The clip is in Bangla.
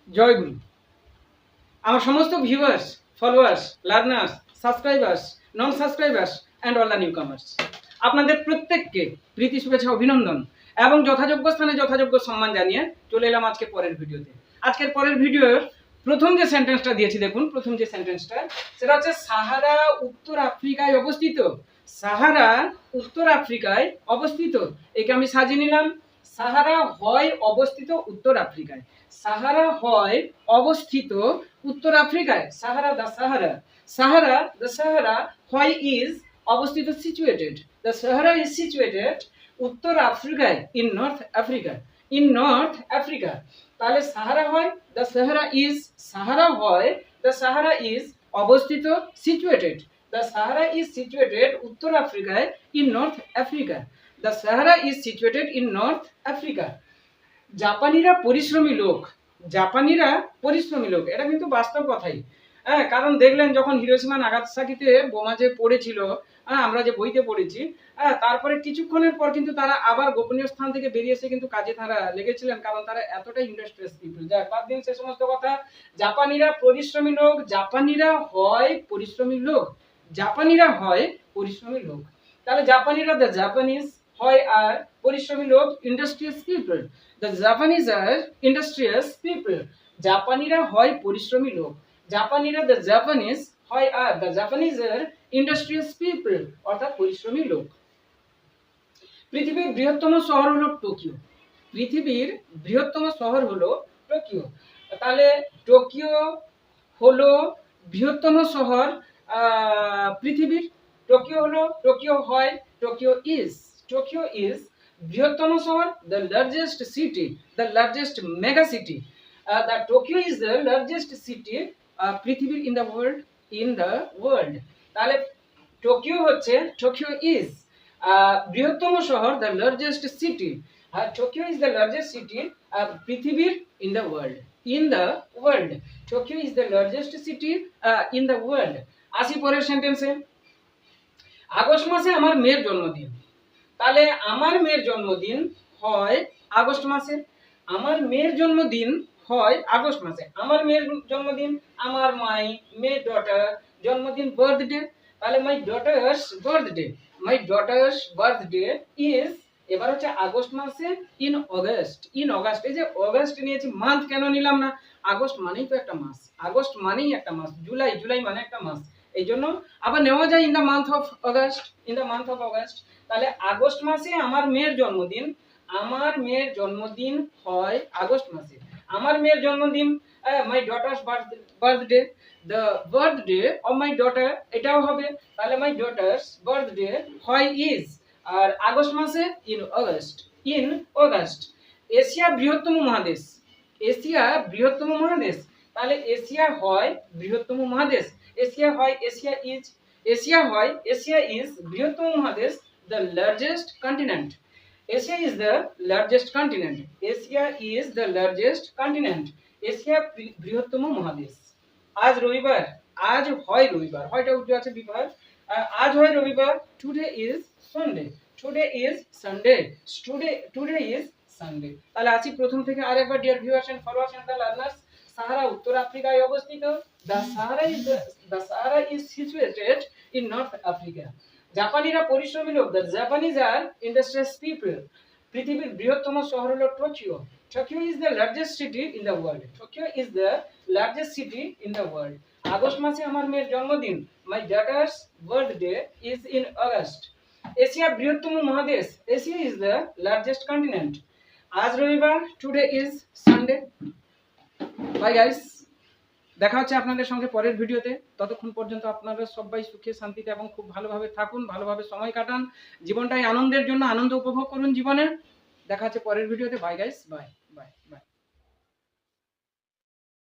জয় গুরু। আমার সমস্ত viewers, followers, learners, subscribers, non subscribers and all the new কামার্স, আপনাদের প্রত্যেককে প্রীতি শুভেচ্ছা অভিনন্দন এবং যথাযোগ্য স্থানে যথাযোগ্য সম্মান জানিয়ে চলে এলাম আজকে পরের ভিডিওতে। আজকের পরের ভিডিওর প্রথম যে সেন্টেন্সটা দিয়েছি, দেখুন প্রথম যে সেন্টেন্সটা, সেটা হচ্ছে সাহারা উত্তর আফ্রিকায় অবস্থিত। সাহারা উত্তর আফ্রিকায় অবস্থিত, একে আমি সাজিয়ে নিলাম। সাহারা হয় অবস্থিত উত্তর আফ্রিকায়। সাহারা হয় অবস্থিত উত্তর আফ্রিকায়। Sahara the Sahara, Sahara the Sahara হয় ইজ অবস্থিত situated. The Sahara is situated উত্তর আফ্রিকায়, in North Africa, in North Africa. তাহলে সাহারা হয় দ্য সাহারা ইজ, সাহারা হয় দ্য সাহারা ইজ অবস্থিত situated. The Sahara is situated উত্তর আফ্রিকায়, in North Africa. The Sahara is situated in North Africa. জাপানিরা পরিশ্রমী লোক, জাপানিরা পরিশ্রমী লোক, এটা কিন্তু বাস্তব কথাই। হ্যাঁ, কারণ দেখলেন যখন হিরোশিমা নাগাসাকিতে বোমা যে পড়েছিল, আমরা যে বইতে পড়েছি, তারপরে কিছুক্ষণের পর কিন্তু তারা আবার গোপনীয় স্থান থেকে বেরিয়ে এসে কিন্তু কাজে তারা লেগেছিলেন, কারণ তারা এতটাই ইন্ডাস্ট্রিয়াস পিপল। যাক, বাদ দিন সে সমস্ত কথা। জাপানিরা পরিশ্রমী লোক, জাপানিরা হয় পরিশ্রমী লোক, জাপানিরা হয় পরিশ্রমী লোক। তাহলে জাপানিরা, দ্য জাপানিজ, হয় আর পরিশ্রমী লোক, industrious people. The Japanese are industrious people. জাপানিরা হয় পরিশ্রমী লোক, জাপানিরা, দ্য জাপানিজ, হয় are the Japanese are industrious people, অর্থাৎ পরিশ্রমী লোক। পৃথিবীর বৃহত্তম শহর হলো টোকিও। পৃথিবীর বৃহত্তম শহর হলো টোকিও। তাহলে টোকিও হলো বৃহত্তম শহর পৃথিবীর। টোকিও হলো, টোকিও হয়, টোকিও ইজ, টোকিও ইজ বৃহত্তম শহর, the largest city, the largest mega city. The Tokyo is the largest city পৃথিবীর, in the world, in the world. তাহলে টোকিও হচ্ছে, টোকিও ইজ বৃহত্তম শহর, the largest city. Tokyo is the largest city পৃথিবীর, in the world, in the world. Tokyo is the largest city in the world. আসি পরের সেন্টেন্সে। আগস্ট মাসে আমার মেয়ের জন্মদিন। তাহলে আমার মেয়ের জন্মদিন হয় আগস্ট মাসে, আমার মেয়ের জন্মদিন হয় আগস্ট মাসে। আমার মেয়ের জন্মদিন, আমার মাই মে ডটার জন্মদিন, বার্থডে। তাহলে my daughter's birthday, my daughter's birthday is, এবার হচ্ছে আগস্ট মাসে, ইন অগস্ট, ইন অগস্ট। এই যে অগস্ট নিয়েছি, মান্থ কেন নিলাম না? আগস্ট মানেই তো একটা মাস, আগস্ট মানেই একটা মাস, জুলাই, জুলাই মানে একটা মাস, এই জন্য আবার নেওয়া যায় in the month of August, in the month of August. তাহলে আগস্ট মাসে আমার মেয়ের জন্মদিন, আমার মেয়ের জন্মদিন হয় আগস্ট মাসে। আমার মেয়ের জন্মদিন, my daughter's birthday, the birthday of my daughter, এটাও হবে। তাহলে মাই ডটার্স বার্থডে হয় ইজ, আর আগস্ট মাসে, ইন অগস্ট, ইন অগস্ট। এশিয়া বৃহত্তম মহাদেশ, এশিয়া বৃহত্তম মহাদেশ। তাহলে এশিয়া হয় বৃহত্তম মহাদেশ, এশিয়া হয়, এশিয়া ইজ, এশিয়া হয়, এশিয়া ইজ বৃহত্তম মহাদেশ, the largest continent. Asia is the largest continent. Asia is the largest continent. Asia বৃহত্তম মহাদেশ। আজ রবিবার, আজ হয় রবিবার, হয়টা উঠে আছে বিভাগ, আজ হয় রবিবার। Today is Sunday, today is Sunday, today is Sunday. তাহলে আসি প্রথম থেকে আরেকবার, dear viewers and followers and the learners. Sahara উত্তর আফ্রিকায় অবস্থিত। The Sahara is situated in North Africa. জাপানিরা পরিশ্রমী লোক, the Japanese are industrious people. পৃথিবীর বৃহত্তম শহর হলো Tokyo. Tokyo is the largest city in the world, Tokyo is the largest city in the world. আগস্ট মাসে আমার মেয়ের জন্মদিন, my daughter's birthday is in August. এশিয়া বৃহত্তম মহাদেশ, Asia is the largest continent. আজ রবিবার, today is Sunday. Bye guys, দেখা হচ্ছে আপনাদের সঙ্গে পরের ভিডিওতে। ততক্ষণ পর্যন্ত আপনারা সবাই সুখে শান্তিতে এবং খুব ভালোভাবে থাকুন, ভালোভাবে সময় কাটান, জীবনটাই আনন্দের জন্য, আনন্দ উপভোগ করুন জীবনে। দেখা হচ্ছে পরের ভিডিওতে। Bye guys, bye bye bye.